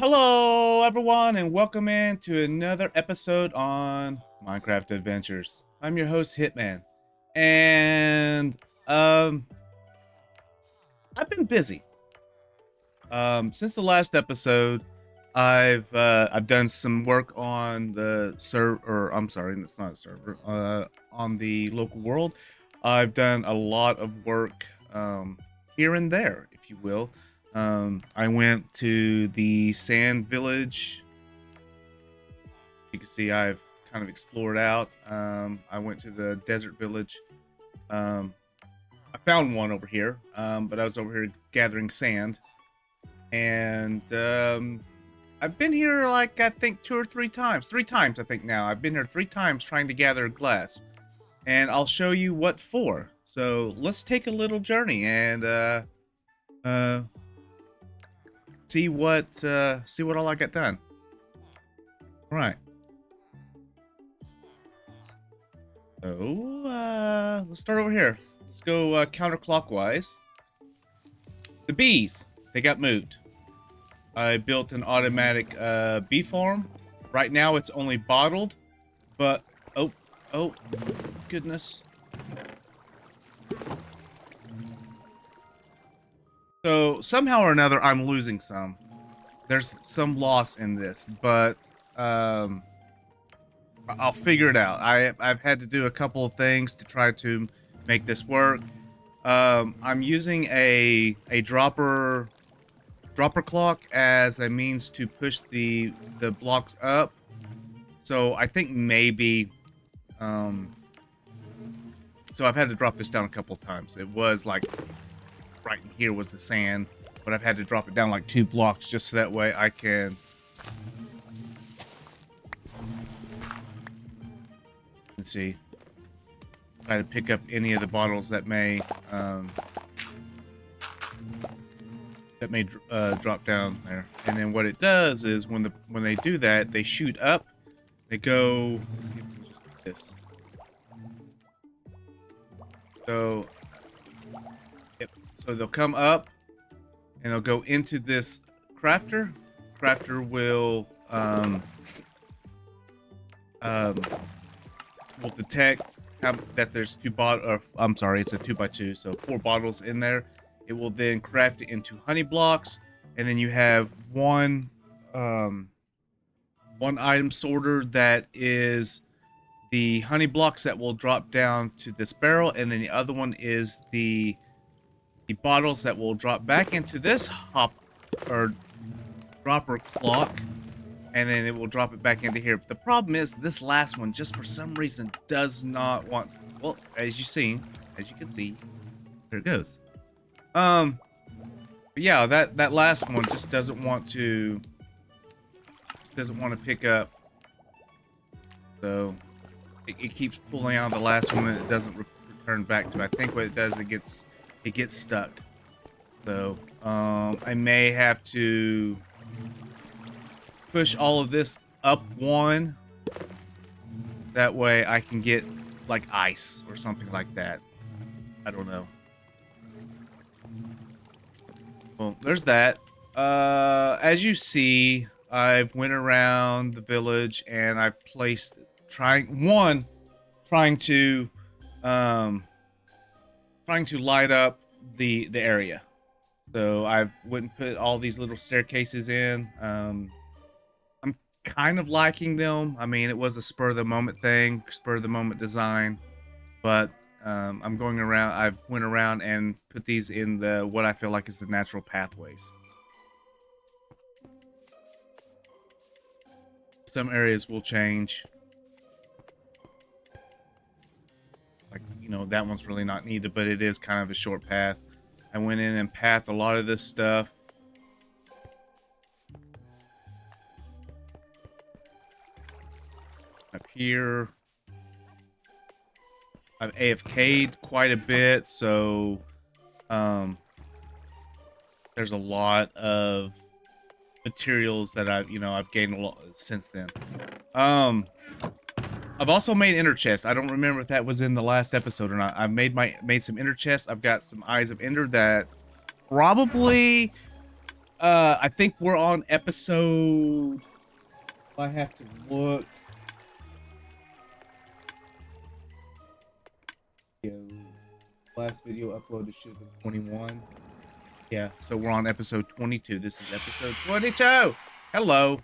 Hello, everyone, and welcome in to another episode on Minecraft Adventures. I'm your host, Hitman, and I've been busy. Since the last episode, I've done some work on the server, or I'm sorry, it's not a server. On the local world, I've done a lot of work here and there, if you will. I went to the sand village. You can see I've kind of explored out. I went to the desert village. I found one over here, but I was over here gathering sand. And I've been here like, I think 2 or 3 times. 3 times, I think now. I've been here 3 times trying to gather glass. And I'll show you what for. So let's take a little journey and see what all I got done. All right. So let's start over here. Let's go counterclockwise. The bees, they got moved. I built an automatic bee farm. Right now it's only bottled, but oh goodness. So somehow or another I'm losing some. There's some loss in this, but I'll figure it out. I've had to do a couple of things to try to make this work. I'm using a dropper clock as a means to push the blocks up. So I think maybe so I've had to drop this down a couple of times. It was like right in here was the sand, but I've had to drop it down like 2 blocks just so that way I can let's see. Try to pick up any of the bottles that may drop down there. And then what it does is when they do that, they shoot up. They go. Let's see if we can just do this. So, yep. So they'll come up and they'll go into this crafter. Crafter will detect that there's 2 bottles. I'm sorry, it's a 2x2, so 4 bottles in there. It will then craft it into honey blocks, and then you have one item sorter that is the honey blocks that will drop down to this barrel, and then the other one is the bottles that will drop back into this dropper clock. And then it will drop it back into here. But the problem is this last one, just for some reason, does not want. Well, as you can see, there it goes. But yeah, that last one just doesn't want to. Pick up. So it keeps pulling out the last one, and it doesn't return back to. I think what it does, it gets stuck. So I may have to push all of this up 1. That way I can get like ice or something like that. I don't know. Well, there's that. As you see, I've went around the village and I've placed trying to light up the area. So I've went and put all these little staircases in. Kind of liking them. I mean, it was a spur of the moment thing, spur of the moment design, but I'm going around. I've went around and put these in what I feel like is the natural pathways. Some areas will change, like that one's really not needed, but it is kind of a short path. I went in and pathed a lot of this stuff. Up here, I've AFK'd quite a bit, so there's a lot of materials that I've gained a lot since then. I've also made ender chests. I don't remember if that was in the last episode or not. I've made some ender chests. I've got some eyes of ender that probably I think we're on episode. I have to look. Last video uploaded should have been 21. Yeah, so we're on episode 22. This is episode 22. Hello.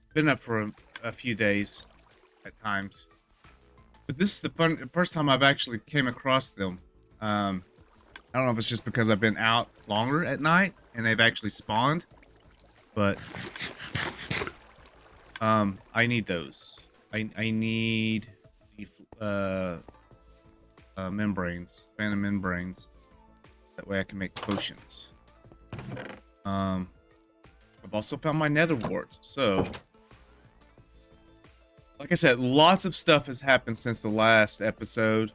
I've been up for a few days at times. But this is the first time I've actually came across them. I don't know if it's just because I've been out longer at night and they've actually spawned, but I need those. I need the membranes, phantom membranes. That way I can make potions. I've also found my nether wart, so like I said, lots of stuff has happened since the last episode.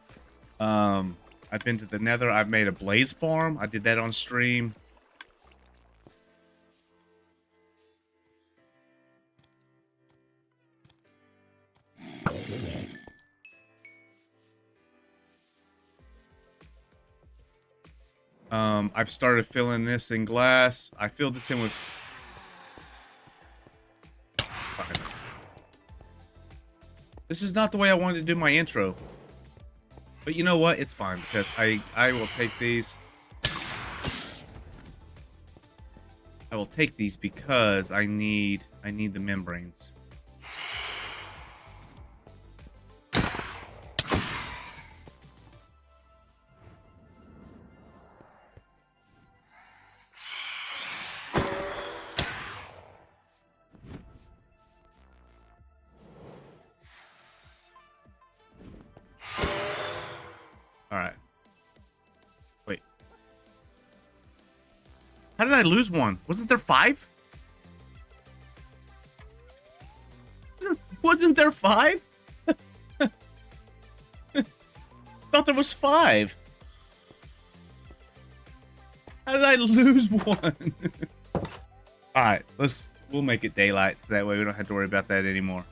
I've been to the nether. I've made a blaze farm. I did that on stream. I've started filling this in glass. I filled this in with... This is not the way I wanted to do my intro. But you know what? It's fine because I will take these. I will take these because I need the membranes. Alright. Wait. How did I lose one? Wasn't there 5? Wasn't there 5? Thought there was 5. How did I lose one? Alright, we'll make it daylight so that way we don't have to worry about that anymore.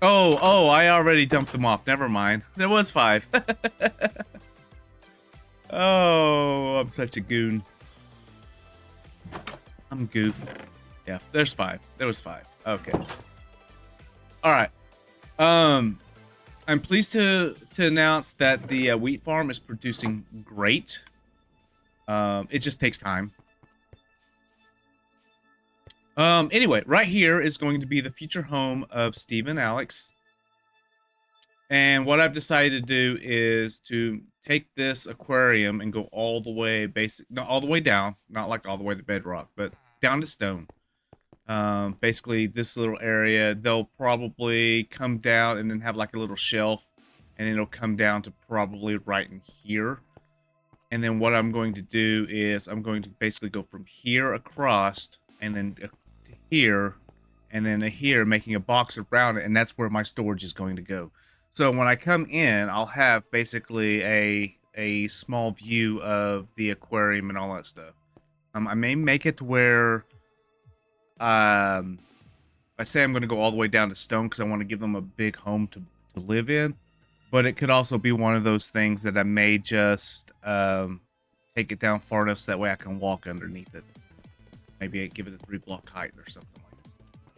Oh, I already dumped them off. Never mind. There was 5. Oh, I'm such a goon. I'm goof. Yeah, there's 5. There was 5. Okay. Alright. I'm pleased to announce that the wheat farm is producing great. It just takes time. Anyway, right here is going to be the future home of Steve and Alex. And what I've decided to do is to take this aquarium and go all the way not all the way down, not like all the way to bedrock, but down to stone. Basically this little area, they'll probably come down and then have like a little shelf, and it'll come down to probably right in here. And then what I'm going to do is I'm going to basically go from here across and then to here and then to here, making a box around it, and that's where my storage is going to go. So when I come in, I'll have basically a small view of the aquarium and all that stuff. I may make it to where I say I'm going to go all the way down to stone because I want to give them a big home to live in. But it could also be one of those things that I may just take it down far enough so that way I can walk underneath it. Maybe I give it a 3-block height or something like that.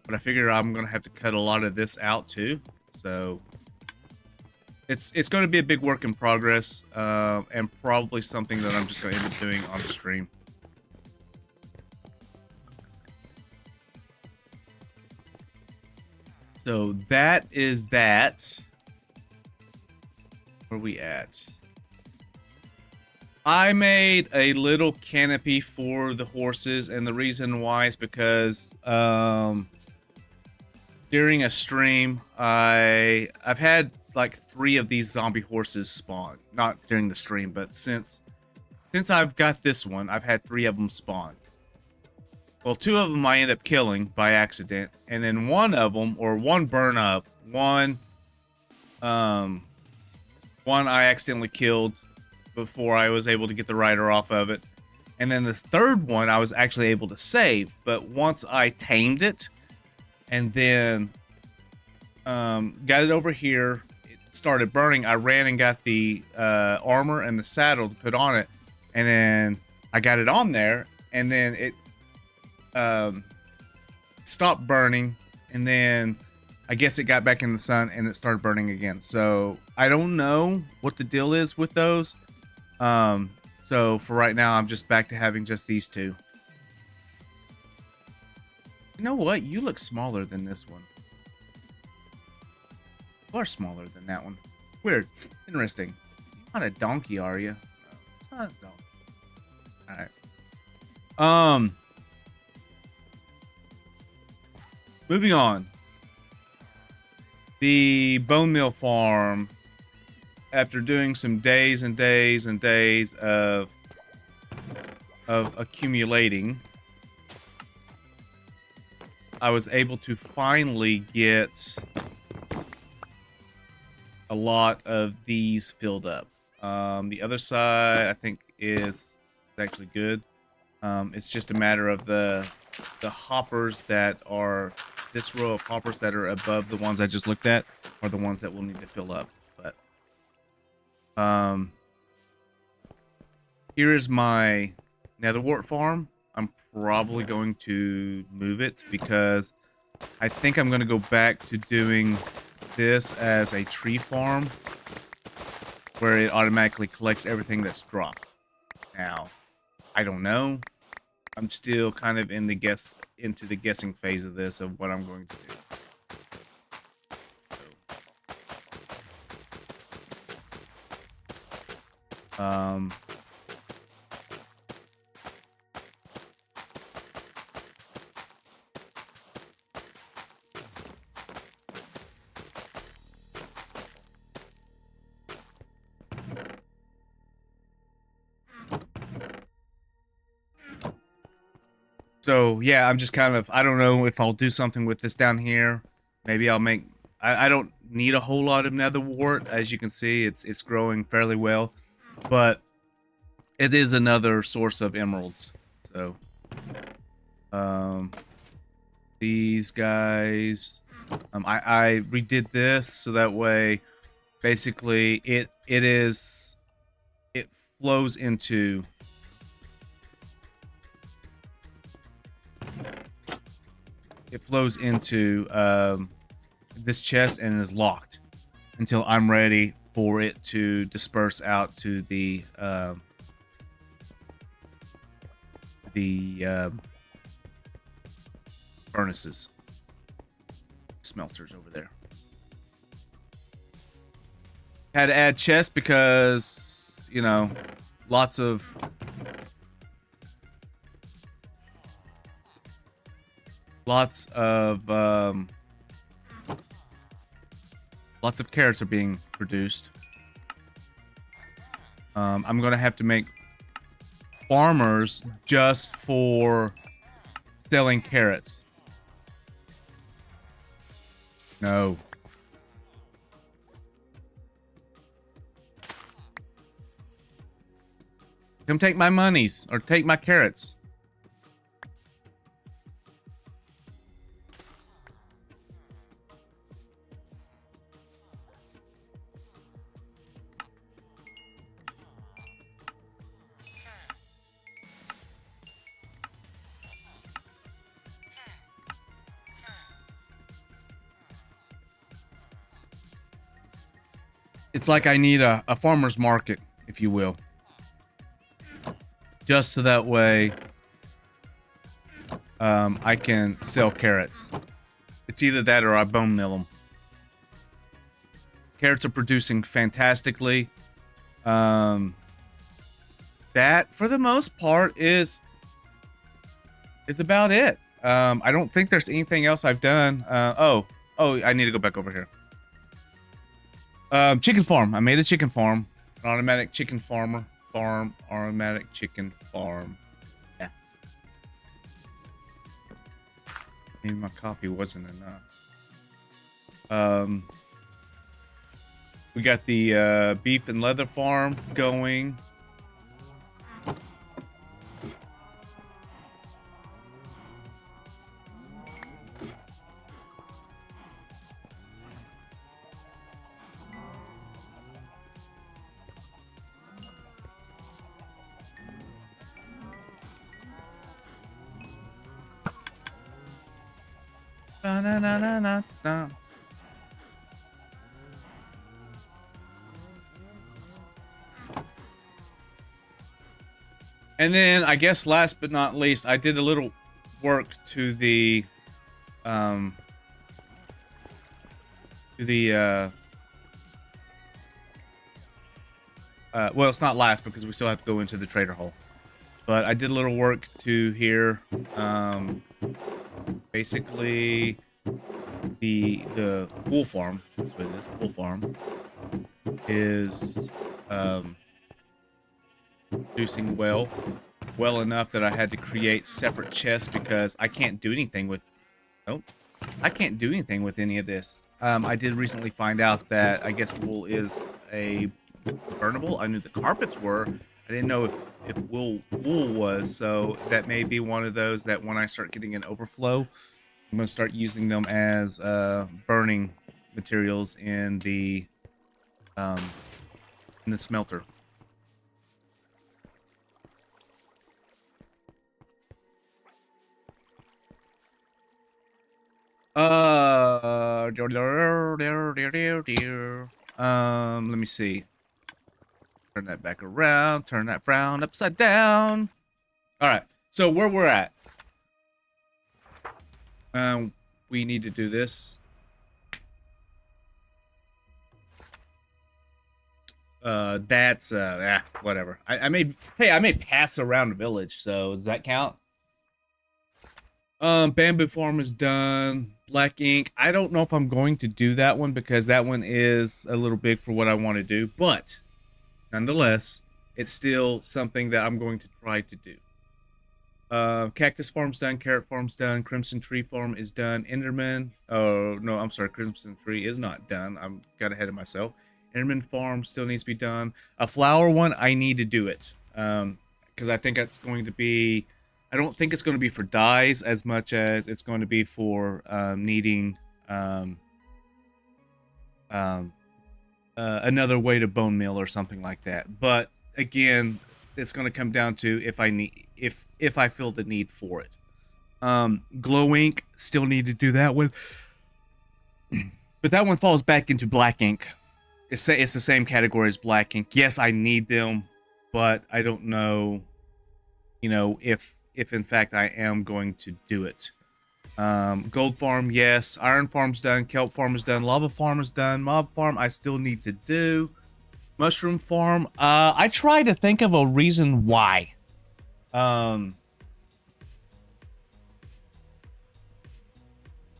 But I figure I'm going to have to cut a lot of this out too. So it's going to be a big work in progress, and probably something that I'm just going to end up doing on stream. So that is that. Where we at? I made a little canopy for the horses, and the reason why is because during a stream I've had like 3 of these zombie horses spawn. Not during the stream, but since I've got this one, I've had 3 of them spawn. Well, 2 of them I end up killing by accident, and then one of them, or one burn up, one I accidentally killed before I was able to get the rider off of it. And then the third one I was actually able to save, but once I tamed it and then got it over here, it started burning. I ran and got the armor and the saddle to put on it, and then I got it on there, and then it stopped burning, and then I guess it got back in the sun and it started burning again. So I don't know what the deal is with those. So for right now, I'm just back to having just these 2. You know what? You look smaller than this one. You are smaller than that one. Weird. Interesting. You're not a donkey, are you? No, it's not a donkey. Alright. Moving on. The bone meal farm, after doing some days and days and days of accumulating, I was able to finally get a lot of these filled up. The other side, I think, is actually good. It's just a matter of the hoppers that are, this row of hoppers that are above the ones I just looked at are the ones that we'll need to fill up. But here is my netherwort farm. I'm probably going to move it because I think I'm going to go back to doing this as a tree farm where it automatically collects everything that's dropped. Now, I don't know. I'm still kind of in the guessing phase of this, of what I'm going to do. So yeah, I'm just kind of, I don't know if I'll do something with this down here. Maybe I'll make, I don't need a whole lot of nether wart. As you can see, it's growing fairly well, but it is another source of emeralds. So these guys, I redid this so that way basically it flows into this chest and is locked until I'm ready for it to disperse out to the furnaces, smelters over there. Had to add chests because, you know, lots of carrots are being produced. I'm gonna have to make farmers just for selling carrots. No. Come take my monies, or take my carrots. It's like I need a farmer's market, if you will. Just so that way I can sell carrots. It's It's either that or I bone mill them. Carrots are producing fantastically. That, for the most part, is about it. I don't think there's anything else I've done. Oh, I need to go back over here. Chicken farm. I made a chicken farm. An automatic chicken farmer. Automatic chicken farm. Yeah. Maybe my coffee wasn't enough. We got the beef and leather farm going. Na. And then, I guess last but not least, I did a little work to the, well, it's not last because we still have to go into the trader hole. But I did a little work to here, basically the wool farm, that's what it is, wool farm, is, producing well enough that I had to create separate chests because I can't do anything with, I can't do anything with any of this. I did recently find out that I guess wool is burnable. I knew the carpets were. I didn't know if wool was, so that may be one of those that when I start getting an overflow, I'm going to start using them as burning materials in the smelter. Let me see. Turn that back around. Turn that frown upside down. All right. So where we're at. We need to do this. That's whatever. I made paths around the village, so does that count? Bamboo farm is done. Black ink. I don't know if I'm going to do that one because that one is a little big for what I want to do, but nonetheless, it's still something that I'm going to try to do. Cactus farm's done. Carrot farm's done. Crimson tree farm is done. Enderman. Oh no, I'm sorry. Crimson tree is not done. I got ahead of myself. Enderman farm still needs to be done. A flower one, I need to do it. Because I think that's going to be. I don't think it's going to be for dyes as much as it's going to be for needing another way to bone meal or something like that. But again, it's going to come down to if I feel the need for it. Glow ink, still need to do that one, but that one falls back into black ink. It's the same category as black ink. Yes, I need them, but I don't know, if in fact I am going to do it. Gold farm, yes. Iron farm's done. Kelp farm is done. Lava farm is done. Mob farm, I still need to do. Mushroom farm, I try to think of a reason why.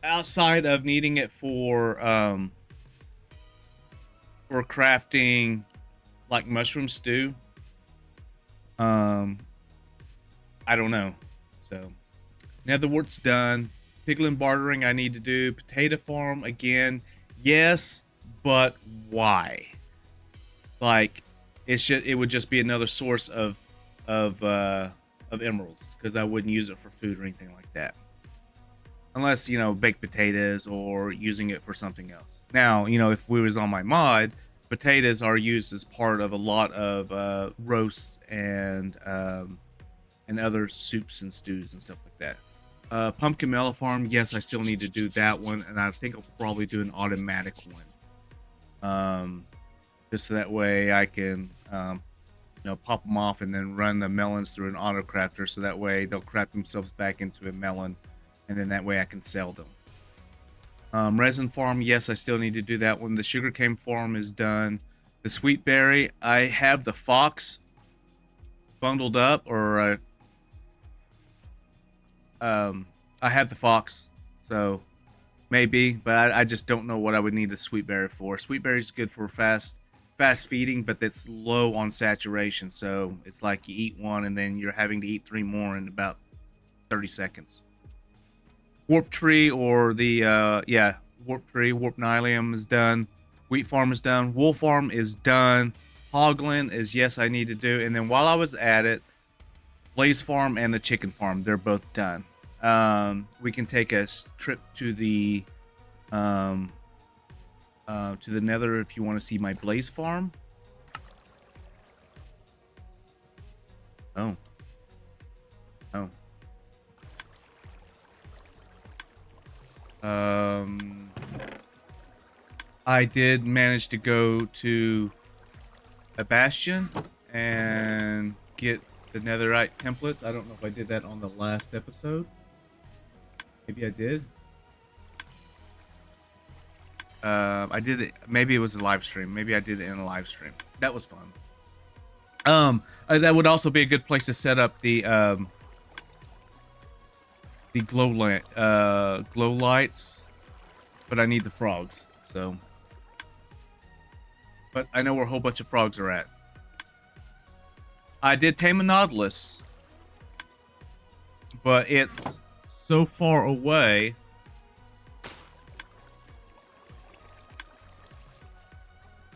Outside of needing it for crafting, like mushroom stew. I don't know. So, netherwort's done. Piglin bartering I need to do. Potato farm again. Yes, but why? Like, it would just be another source of emeralds because I wouldn't use it for food or anything like that. Unless, baked potatoes or using it for something else. Now, if we was on my mod, potatoes are used as part of a lot of roasts and other soups and stews and stuff like that. Pumpkin melon farm, yes, I still need to do that one, and I think I'll probably do an automatic one. Just so that way I can, pop them off and then run the melons through an auto crafter, so that way they'll craft themselves back into a melon, and then that way I can sell them. Resin farm, yes, I still need to do that one. The sugarcane farm is done. The sweet berry, I have the fox bundled up, or I have the fox, so maybe, but I just don't know what I would need a sweet berry for. Sweet berry is good for fast feeding, but it's low on saturation, so it's like you eat one and then you're having to eat 3 more in about 30 seconds. Warp tree, or the warp tree, warp nylium is done. Wheat farm is done. Wool farm is done. Hoglin is, yes, I need to do. And then while I was at it, Blaze farm and the chicken farm, they're both done. We can take a trip to the Nether if you want to see my Blaze farm. Oh. Oh. I did manage to go to a bastion and get the netherite templates. I don't know if I did that on the last episode. Maybe I did. I did it. Maybe it was a live stream. Maybe I did it in a live stream. That was fun. That would also be a good place to set up the glow lights, but I need the frogs. So, but I know where a whole bunch of frogs are at. I did tame a nautilus, but it's so far away.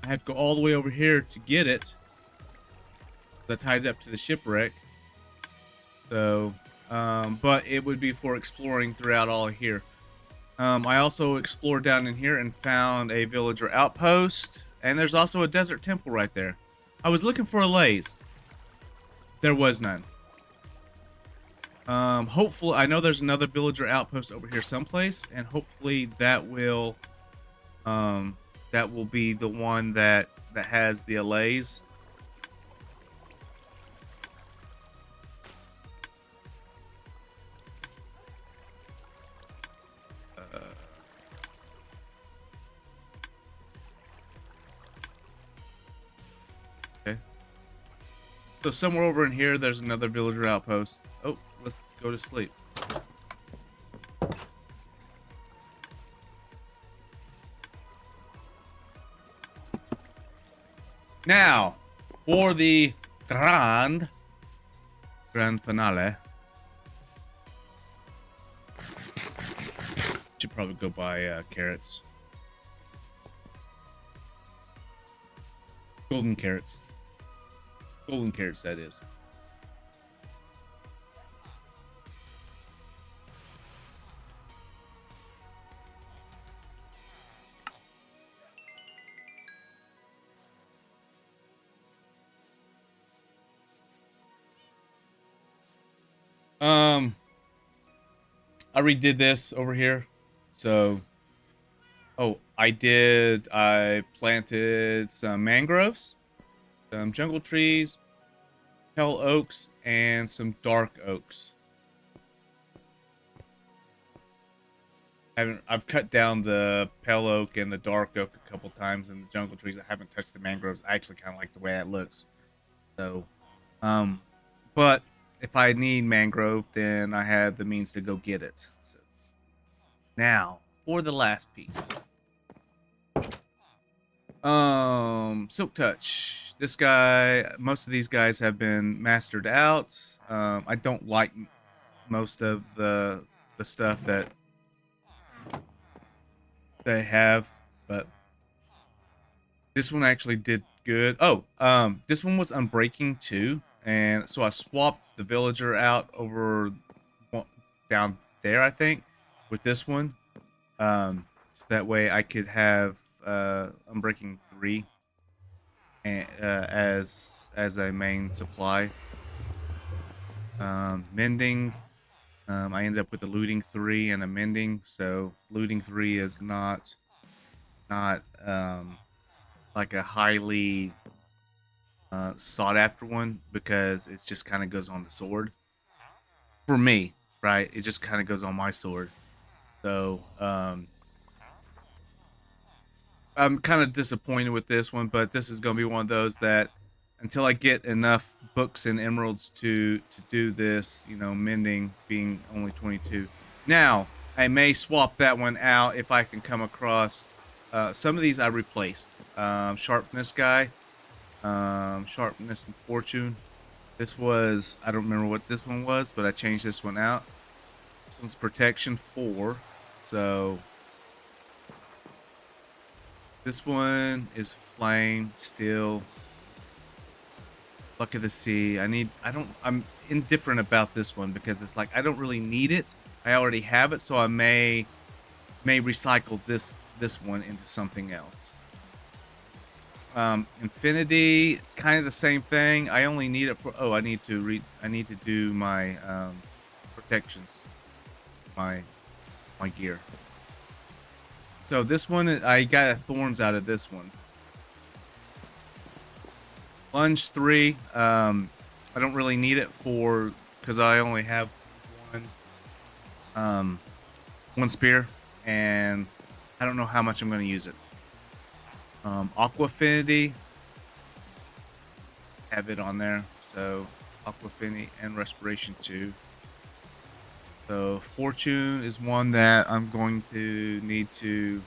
I have to go all the way over here to get it. That tied up to the shipwreck. So, but it would be for exploring throughout all of here. I also explored down in here and found a villager outpost, and there's also a desert temple right there. I was looking for a laze. There was none. Hopefully, I know there's another villager outpost over here someplace, and hopefully that will be the one that has the allays. Okay. So somewhere over in here, there's another villager outpost. Oh, let's go to sleep. Now, for the grand finale. Should probably go buy carrots. Golden carrots. Golden carrots, that is. I redid this over here. So, I planted some mangroves, some jungle trees, pale oaks, and some dark oaks. I've cut down the pale oak and the dark oak a couple times, and the jungle trees. I haven't touched the mangroves. I actually kind of like the way that looks. So, but if I need mangrove, then I have the means to go get it. So, now for the last piece. Silk Touch. This guy, most of these guys have been mastered out. I don't like most of the stuff that they have, but this one actually did good. Oh, this one was unbreaking too, and so I swapped the villager out over down there, I think, with this one. So that way I could have unbreaking 3 and, as a main supply. Mending. I ended up with a looting 3 and a mending, so looting 3 is not like a highly sought after one, because it just kind of goes on the sword. For me, right? It just kind of goes on my sword. So, I'm kind of disappointed with this one, but this is going to be one of those that until I get enough books and emeralds to do this, you know, mending being only 22. Now, I may swap that one out if I can come across some of these I replaced. Sharpness guy, sharpness and fortune. This was, I don't remember what this one was, but I changed this one out. This one's protection 4. So this one is flame, steel, luck of the sea. I'm indifferent about this one because it's like I don't really need it. I already have it, so I may recycle this one into something else. Infinity, it's kind of the same thing. I only need it for, oh, I need to do my protections, my gear. So this one, I got thorns out of this one. Lunge 3, I don't really need it for, because I only have one spear, and I don't know how much I'm going to use it. Aqua Affinity, have it on there, so Aqua Affinity and Respiration 2. So Fortune is one that I'm going to need to,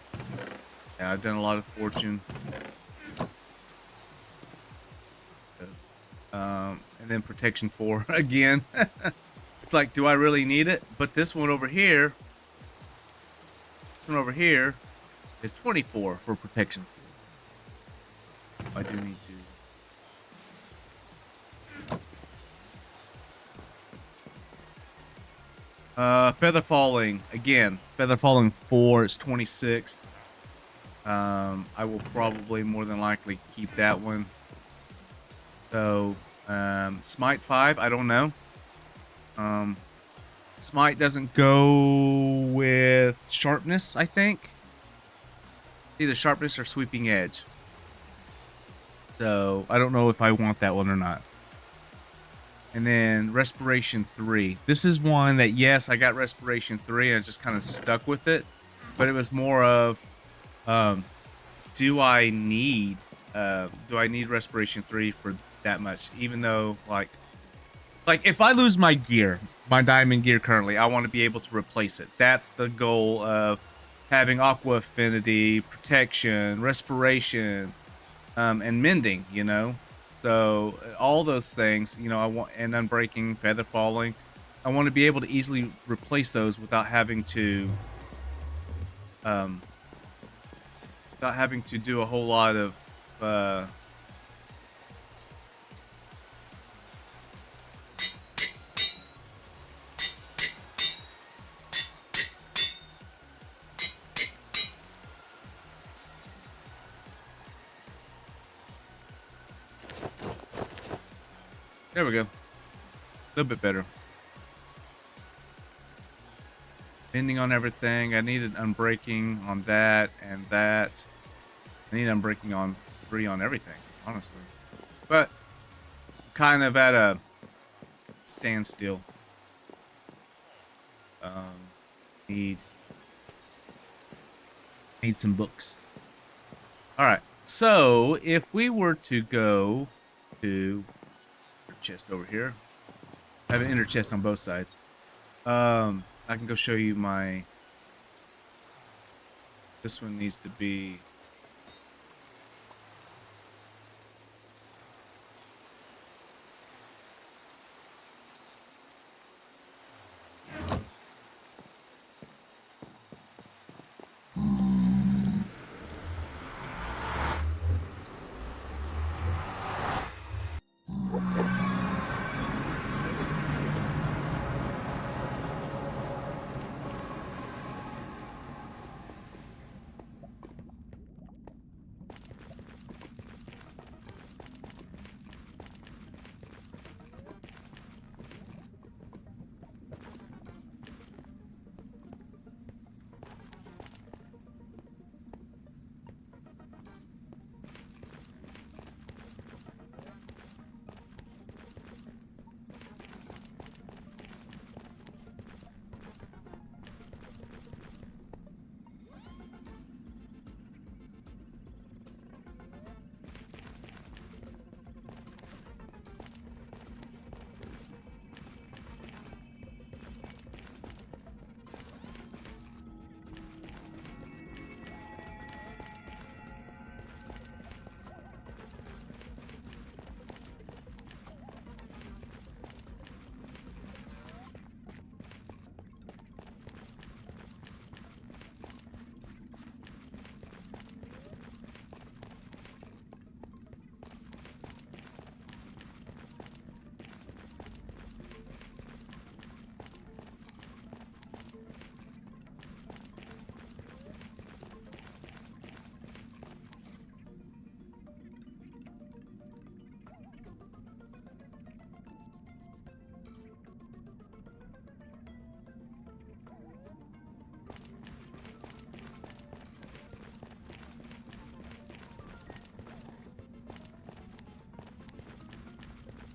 yeah, I've done a lot of Fortune. And then Protection 4 again. It's like, do I really need it? But this one over here is 24 for Protection 4. I do need to. Feather Falling, again, Feather Falling 4 is 26. I will probably more than likely keep that one. So, Smite 5, I don't know. Smite doesn't go with Sharpness, I think. Either Sharpness or Sweeping Edge. So, I don't know if I want that one or not. And then Respiration 3. This is one that, yes, I got Respiration 3 and I just kind of stuck with it. But it was more of, do I need Respiration 3 for that much? Even though, like if I lose my gear, my diamond gear currently, I want to be able to replace it. That's the goal of having Aqua Affinity, Protection, Respiration, and Mending, you know? So all those things, you know, I want, and Unbreaking, Feather Falling, I want to be able to easily replace those without having to do a whole lot of there we go. A little bit better. Bending on everything. I needed Unbreaking on that and that. I need Unbreaking on 3 on everything, honestly. But kind of at a standstill. Need some books. Alright, so if we were to go to chest over here. I have an inner chest on both sides. I can go show you my... This one needs to be...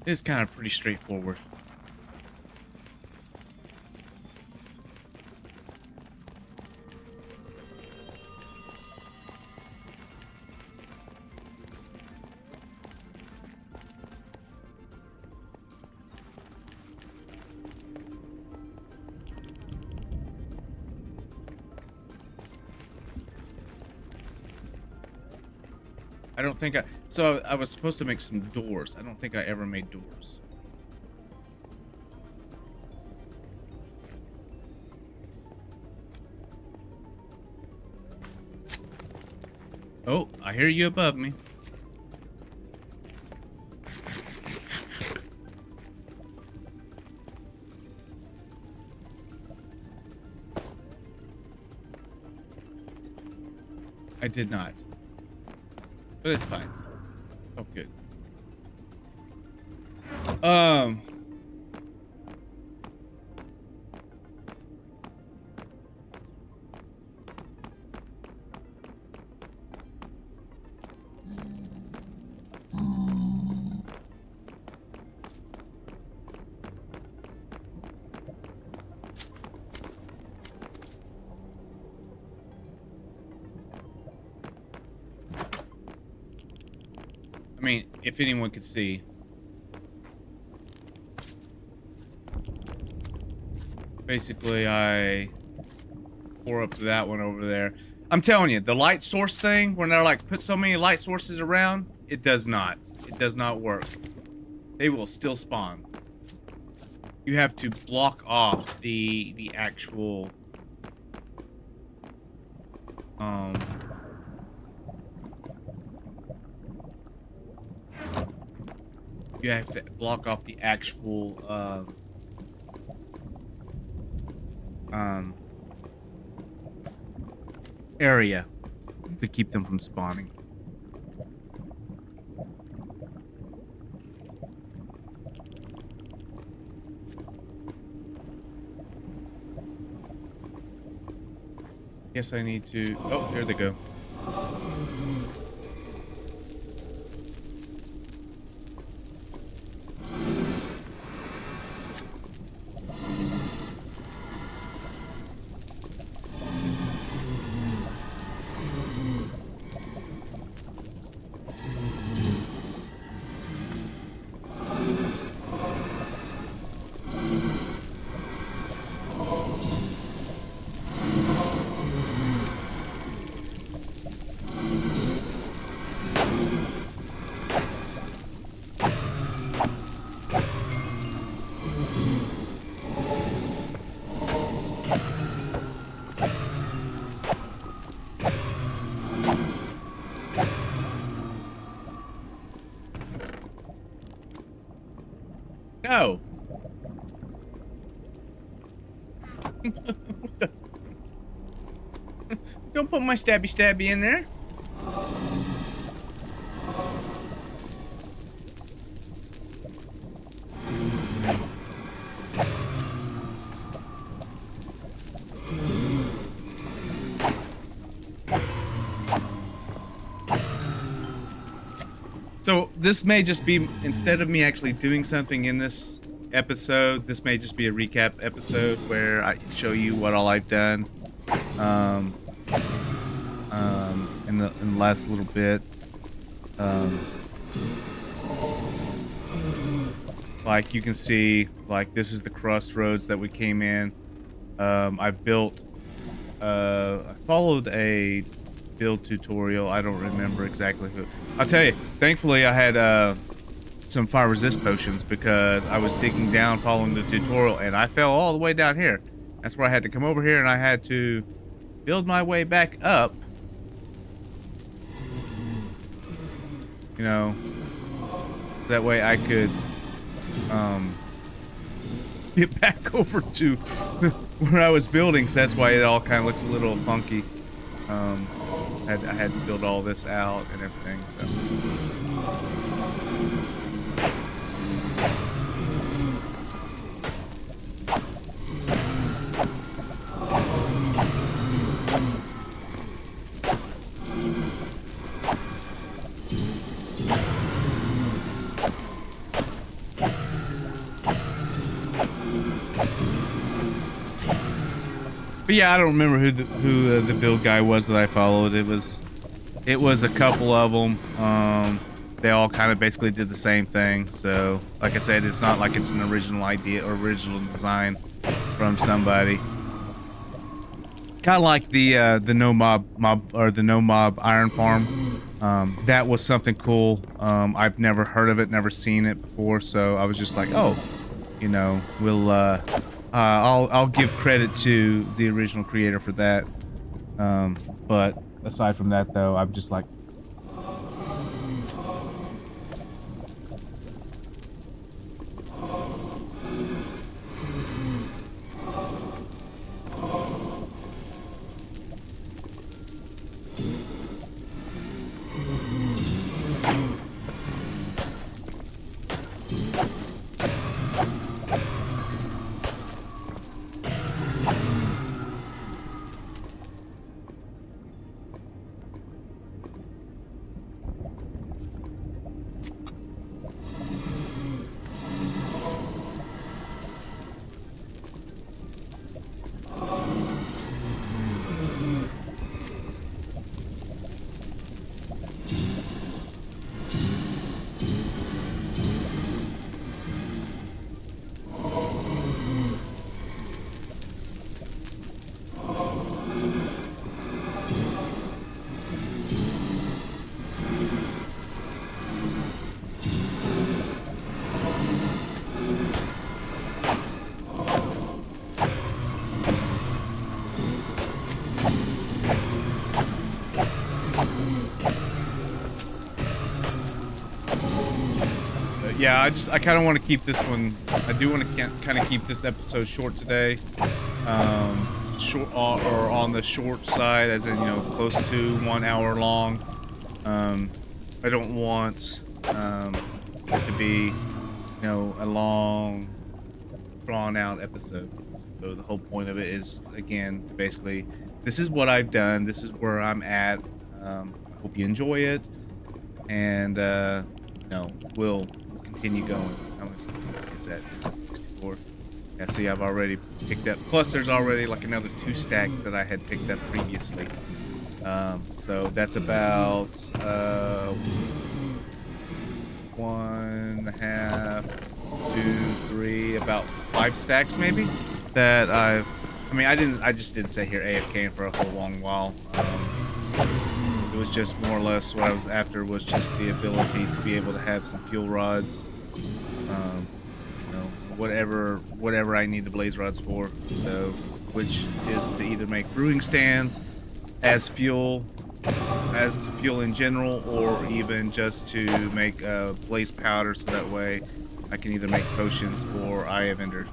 It's kind of pretty straightforward. I don't think so I was supposed to make some doors. I don't think I ever made doors. Oh, I hear you above me. I did not. But it's fine. Oh, good. I mean, if anyone could see. Basically, I pour up that one over there. I'm telling you, the light source thing, when they're like, put so many light sources around, it does not. It does not work. They will still spawn. You have to block off the actual, you have to block off the actual, area to keep them from spawning. Guess I need to, oh, here they go. No. Don't put my stabby in there. So this may just be, instead of me actually doing something in this episode, this may just be a recap episode where I show you what all I've done in the last little bit. Like you can see, like this is the crossroads that we came in. I've built, I followed a build tutorial. I don't remember exactly who. I'll tell you, thankfully I had some fire resist potions because I was digging down following the tutorial and I fell all the way down here. That's where I had to come over here and I had to build my way back up. You know, that way I could get back over to where I was building, so that's why it all kind of looks a little funky. I had to build all this out and everything, so. But yeah, I don't remember who the build guy was that I followed. It was a couple of them. They all kind of basically did the same thing. So, like I said, it's not like it's an original idea or original design from somebody. Kind of like the no mob iron farm. That was something cool. I've never heard of it, never seen it before, so I was just like, oh, you know, I'll give credit to the original creator for that. But aside from that, though, I'm just like, yeah, I kind of want to keep this one. I do want to kind of keep this episode short today. Short or on the short side, as in, you know, close to 1 hour long. I don't want it to be, you know, a long, drawn out episode. So the whole point of it is, again, basically, this is what I've done. This is where I'm at. I hope you enjoy it, and you know, we'll continue going. How much is that? 64. Yeah, see, I've already picked up. Plus, there's already like another 2 stacks that I had picked up previously. So that's about 1.5, 2, 3, about 5 stacks maybe. That I mean, I just didn't sit here AFKing for a whole long while. It was just more or less what I was after was just the ability to be able to have some fuel rods. You know, whatever I need the blaze rods for. So, which is to either make brewing stands as fuel in general, or even just to make blaze powder, so that way I can either make potions or Eye of Ender.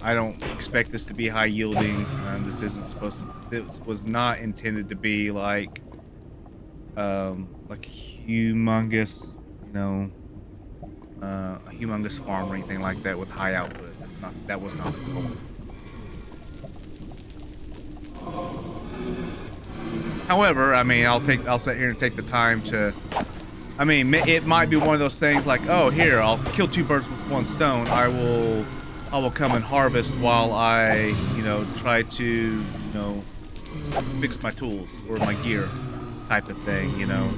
I don't expect this to be high yielding. This isn't supposed to. This was not intended to be like humongous, you know, a humongous farm or anything like that with high output. That's not. That was not the goal. However, I mean, I'll sit here and take the time to. I mean, it might be one of those things like, oh, here, I'll kill 2 birds with 1 stone. I will come and harvest while I, you know, try to, you know, fix my tools or my gear, type of thing. You know,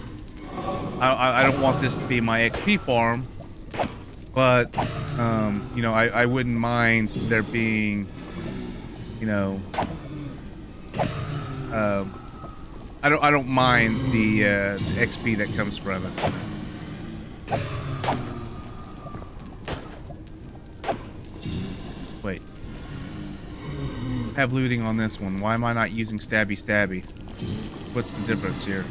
I don't want this to be my XP farm, but you know, I wouldn't mind there being, you know, I don't mind the XP that comes from it. Wait. I have looting on this one. Why am I not using stabby? What's the difference here?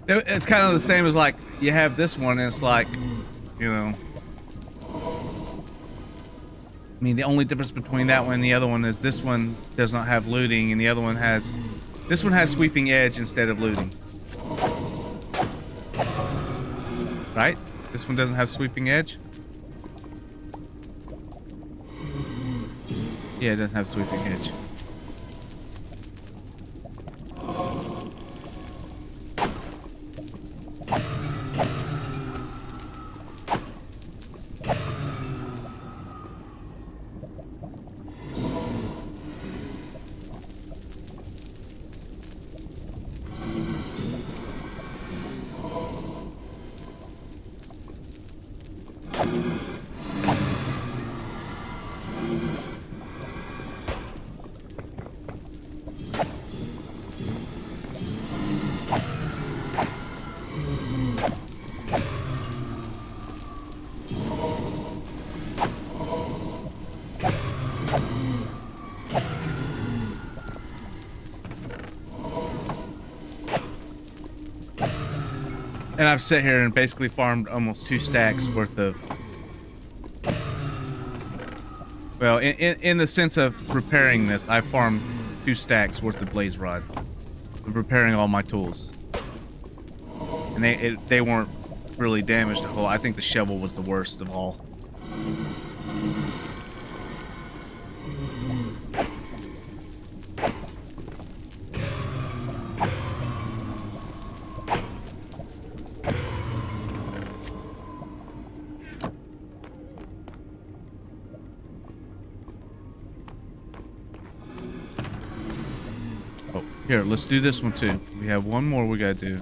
It's kind of the same as like you have this one and it's like, you know, I mean, the only difference between that one and the other one is this one does not have looting and the other one has This one has sweeping edge instead of looting. Right? This one doesn't have sweeping edge? Yeah, it doesn't have sweeping edge. And I've sat here and basically farmed almost 2 stacks worth of... Well, in the sense of repairing this, I farmed 2 stacks worth of blaze rod. Of repairing all my tools. And they weren't really damaged a whole lot. I think the shovel was the worst of all. Here, let's do this one too. We have one more we gotta do.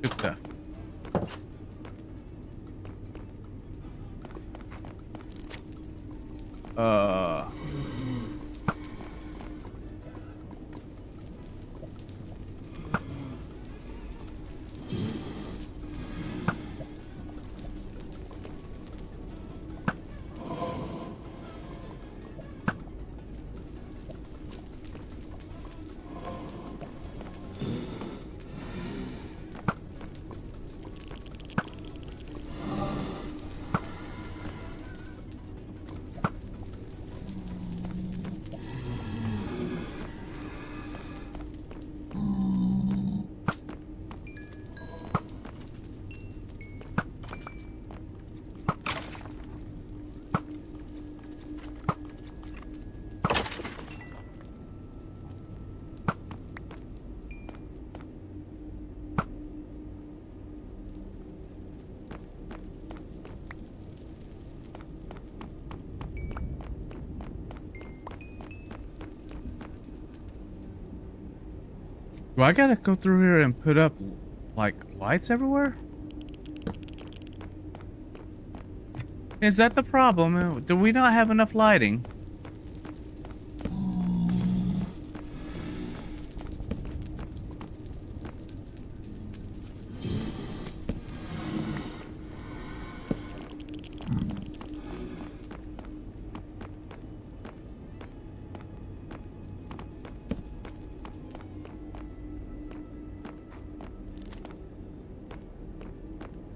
Good stuff. Do I gotta go through here and put up, like, lights everywhere? Is that the problem? Do we not have enough lighting?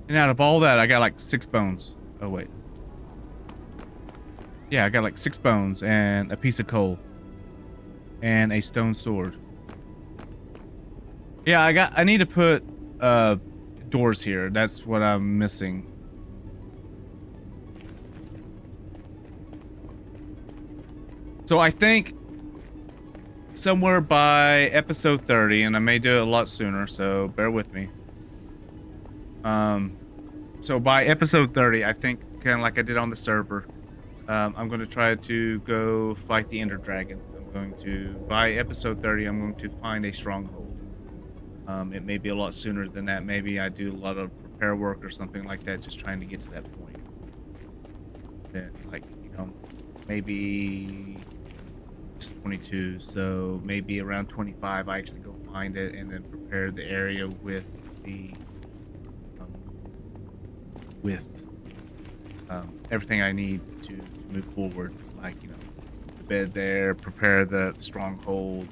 And out of all that, I got like 6 bones. Oh, wait. Yeah, I got like 6 bones and a piece of coal. And a stone sword. Yeah, I need to put doors here. That's what I'm missing. So I think somewhere by episode 30, and I may do it a lot sooner, so bear with me. So by episode 30, I think, kind of like I did on the server, I'm going to try to go fight the Ender Dragon. I'm going to, by episode 30, I'm going to find a stronghold. It may be a lot sooner than that. Maybe I do a lot of repair work or something like that, just trying to get to that point. Then, like, you know, maybe It's 22, so maybe around 25 I actually go find it and then prepare the area with the um, with everything I need to move forward, like, you know, the bed there, prepare the stronghold.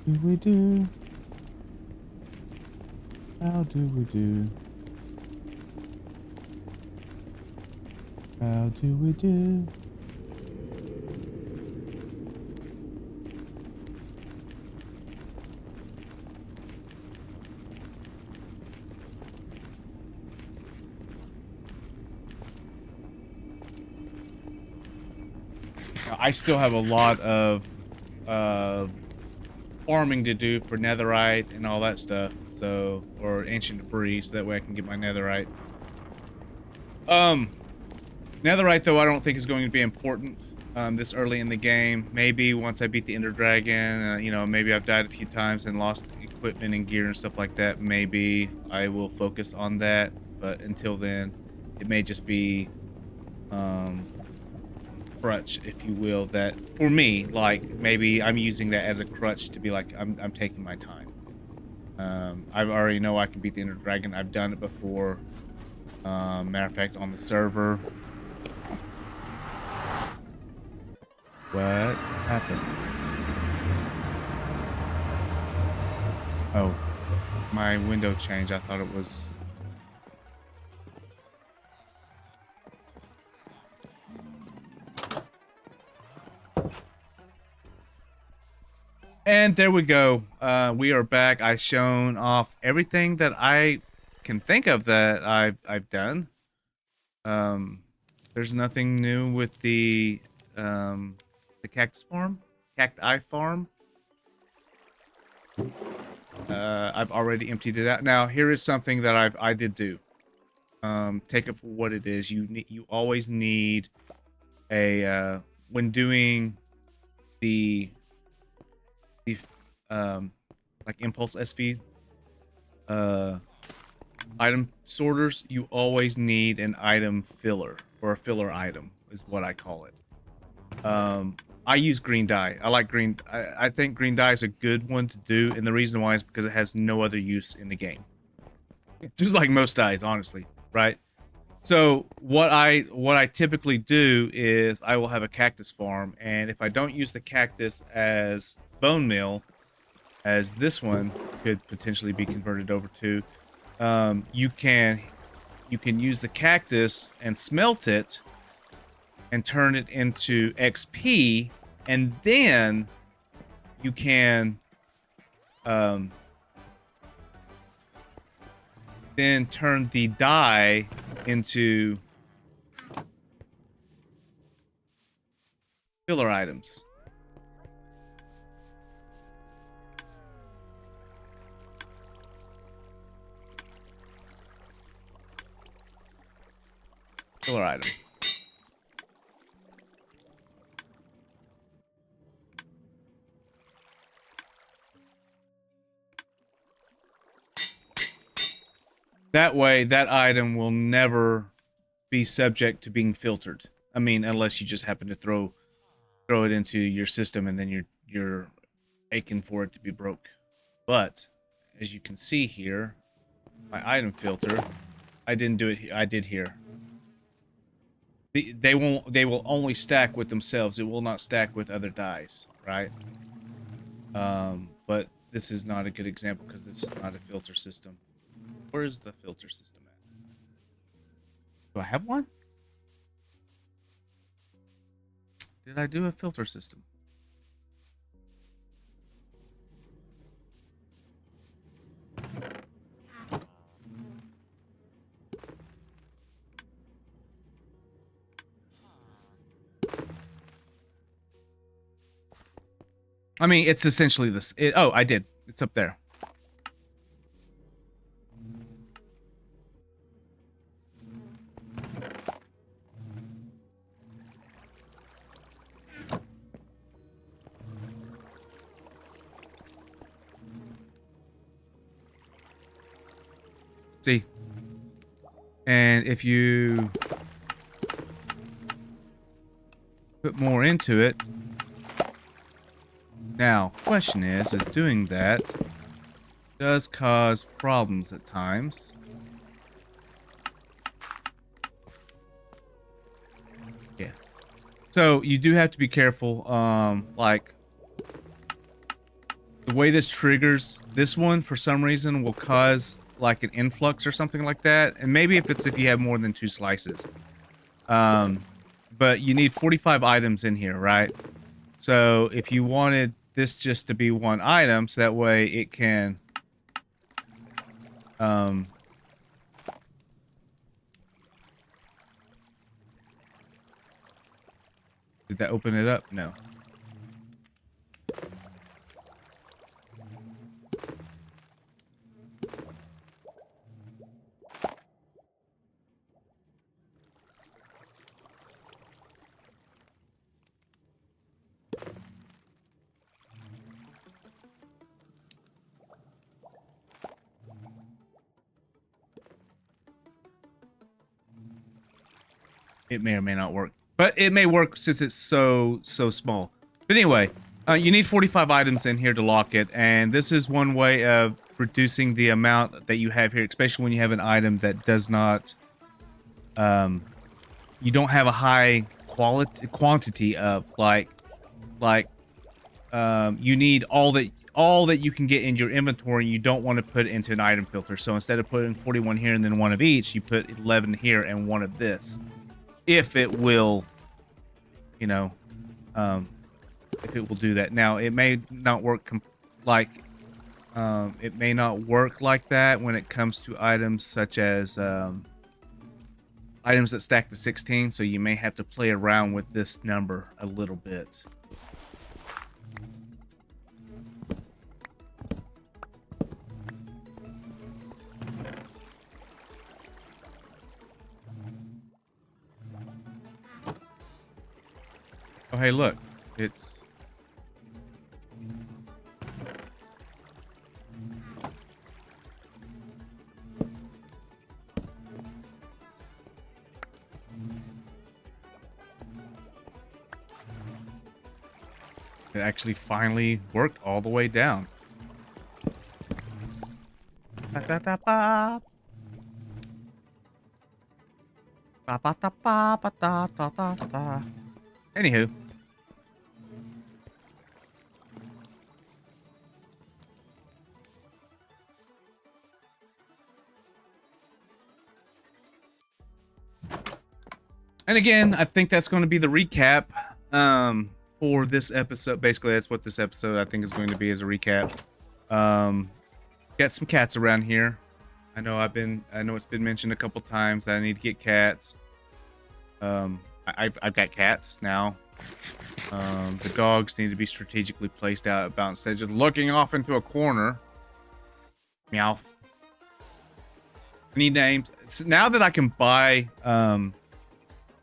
Do we do? How do we do? How do we do? I still have a lot of farming to do for netherite and all that stuff, so, or ancient debris, so that way I can get my netherite. Netherite, though, I don't think is going to be important this early in the game. Maybe once I beat the Ender Dragon, you know, maybe I've died a few times and lost equipment and gear and stuff like that. Maybe I will focus on that, but until then, it may just be crutch, if you will, that for me, like, maybe I'm using that as a crutch to be like, I'm taking my time. I already know I can beat the Ender Dragon. I've done it before. Matter of fact, on the server. What happened? Oh, my window changed. I thought it was... And there we go. We are back. I've shown off everything that I can think of that I've done. There's nothing new with the cactus farm, cacti farm. I've already emptied it out. Now here is something that I did do. Take it for what it is. You always need a when doing the like impulse SV item sorters, you always need an item filler, or a filler item is what I call it. I use green dye. I like green. I think green dye is a good one to do, and the reason why is because it has no other use in the game. Just like most dyes, honestly, right? So what I typically do is I will have a cactus farm, and if I don't use the cactus as bone meal, as this one could potentially be converted over to, you can use the cactus and smelt it and turn it into XP, and then you can then turn the dye into filler items. Filler item. That way, that item will never be subject to being filtered. I mean, unless you just happen to throw it into your system and then you're aching for it to be broke. But as you can see here, my item filter, I didn't do it. I did here. They will only stack with themselves. It will not stack with other dyes, right? But this is not a good example because this is not a filter system. Where is the filter system at? Do I have one? Did I do a filter system? I mean, it's essentially this. Oh, I did. It's up there. See? And if you put more into it, now, question is doing that does cause problems at times. Yeah. So you do have to be careful. Like the way this triggers, this one for some reason will cause like an influx or something like that. And maybe if you have more than 2 slices. But you need 45 items in here, right? So if you wanted this just to be one item, so that way it can, did that open it up? No. It may or may not work. But it may work since it's so small. But anyway, you need 45 items in here to lock it, and this is one way of reducing the amount that you have here, especially when you have an item that does not, you don't have a high quantity of, you need all that you can get in your inventory, and you don't want to put it into an item filter. So instead of putting 41 here and then one of each, you put 11 here and one of this. If it will, you know, if it will do that. Now, it may not work it may not work like that when it comes to items such as items that stack to 16, so you may have to play around with this number a little bit. Oh, hey, look. It's... It actually finally worked all the way down. Ba-da-da-ba. Ba-ba-da-ba-ba-da-da-da-da. Anywho. And again, I think that's going to be the recap for this episode. Basically, that's what this episode I think is going to be, as a recap. Got some cats around here. I know it's been mentioned a couple times that I need to get cats. I've got cats now. The dogs need to be strategically placed out about instead of just looking off into a corner. Meow. I need names. So now that I can buy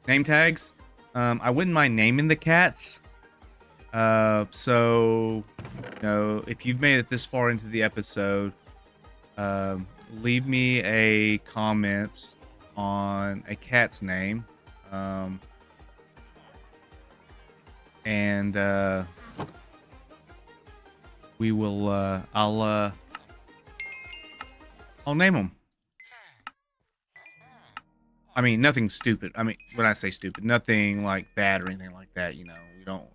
name tags, I wouldn't mind naming the cats. So, you know, if you've made it this far into the episode, leave me a comment on a cat's name. And we will, I'll name them. I mean, nothing stupid. I mean, when I say stupid, nothing like bad or anything like that, you know. We don't,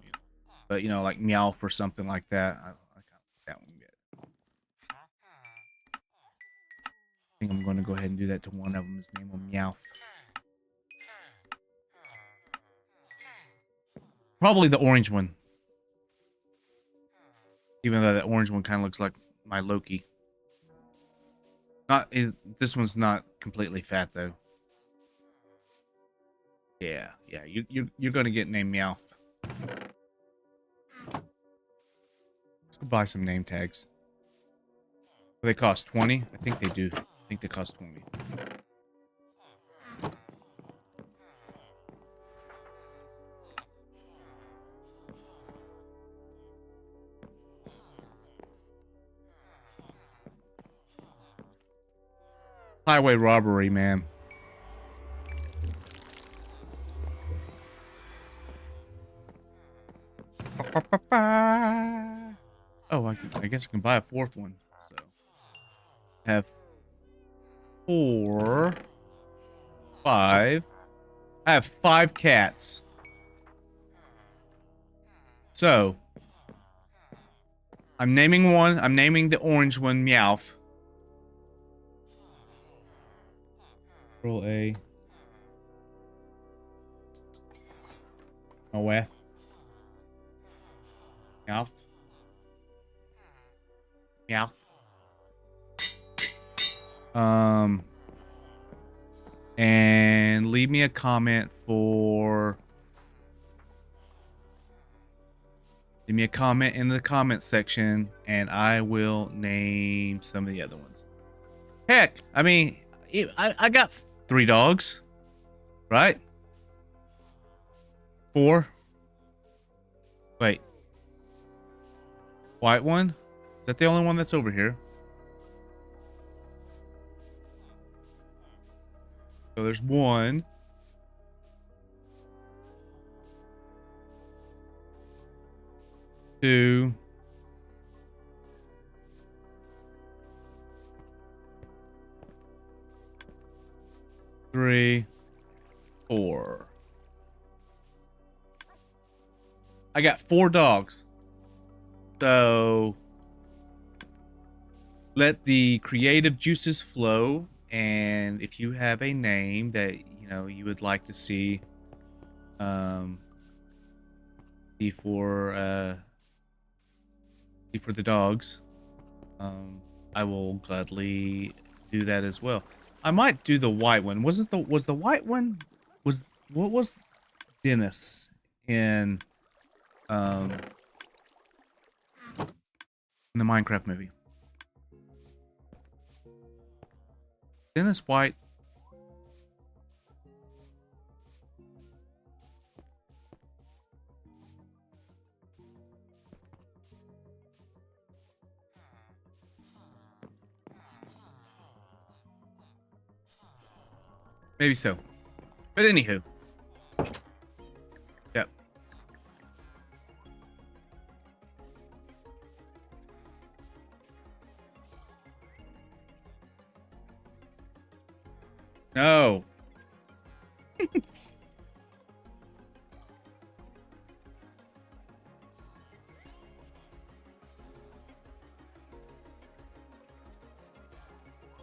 but, you know, like Meowth or something like that. I kind of like that one good. I think I'm going to go ahead and do that to one of them. His name will Meowth. Probably the orange one. Even though that orange one kind of looks like my Loki. This one's not completely fat though. Yeah, you're gonna get named Meowth. Let's go buy some name tags. They cost 20? I think they do. I think they cost 20. Highway robbery, man. Oh, I guess I can buy a fourth one. So have 4, 5. I have 5 cats. So I'm naming one. I'm naming the orange one Meowth. Control A. Meowth. Meowth. Meowth. And leave me a comment for... Leave me a comment in the comment section, and I will name some of the other ones. Heck, I mean, I got 3 dogs, right? 4. Wait. White one? Is that the only one that's over here? So there's 1. 2. 3. 4. I got 4 dogs. So let the creative juices flow, and if you have a name that you would like to see before the dogs, I will gladly do that as well. I might do the white one. Was the white one what was Dennis in the Minecraft movie? Dennis White. Maybe so. But anywho. Yep. No.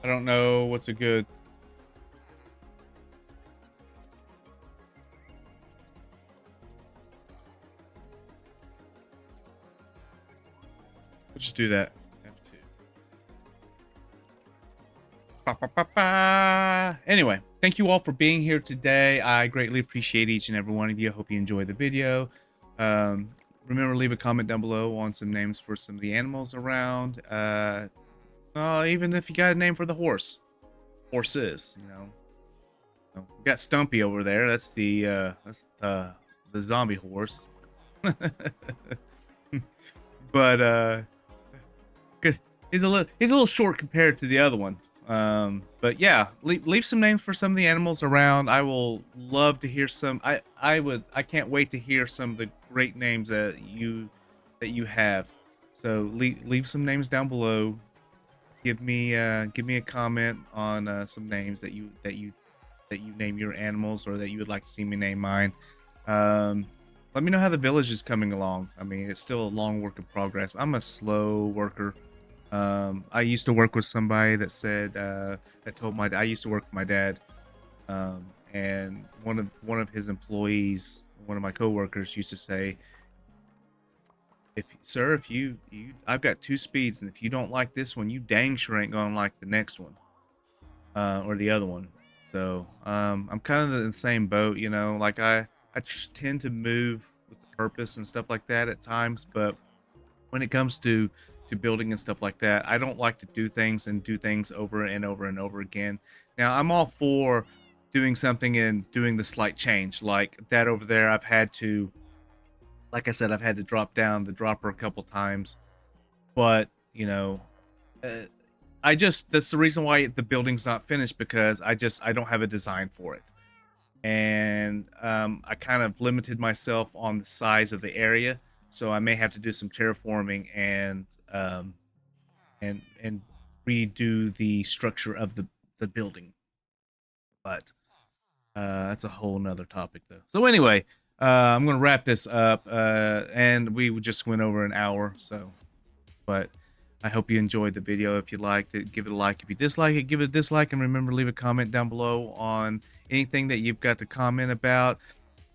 I don't know what's a good... Let's just do that. F2. Anyway, thank you all for being here today. I greatly appreciate each and every one of you. I hope you enjoyed the video. Remember, leave a comment down below on some names for some of the animals around. Even if you got a name for the horses, we got Stumpy over there. That's the zombie horse. But he's a little short compared to the other one. But yeah, leave some names for some of the animals around. I will love to hear some. I can't wait to hear some of the great names that you have. So leave some names down below. Give me a comment on some names that you name your animals, or that you would like to see me name mine. Let me know how the village is coming along. I mean, it's still a long work in progress. I'm a slow worker. I used to work with somebody that said I used to work for my dad, and one of his employees, one of my coworkers, used to say, If you I've got 2 speeds, and if you don't like this one, you dang sure ain't gonna like the next one, or the other one. So I'm kind of in the same boat, like I just tend to move with purpose and stuff like that at times, but when it comes to building and stuff like that, I don't like to do things over and over and over again. Now, I'm all for doing something and doing the slight change, like that over there. Like I said, I've had to drop down the dropper a couple times, but I I just that's the reason why the building's not finished, because I don't have a design for it. And I kind of limited myself on the size of the area, so I may have to do some terraforming and redo the structure of the building. But that's a whole nother topic, though. So anyway, I'm gonna wrap this up, and we just went over an hour, so. But I hope you enjoyed the video. If you liked it, give it a like. If you dislike it, give it a dislike. And remember, leave a comment down below on anything that you've got to comment about,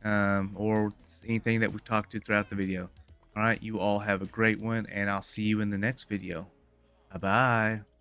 or anything that we've talked to throughout the video. All right, you all have a great one, and I'll see you in the next video. Bye-bye.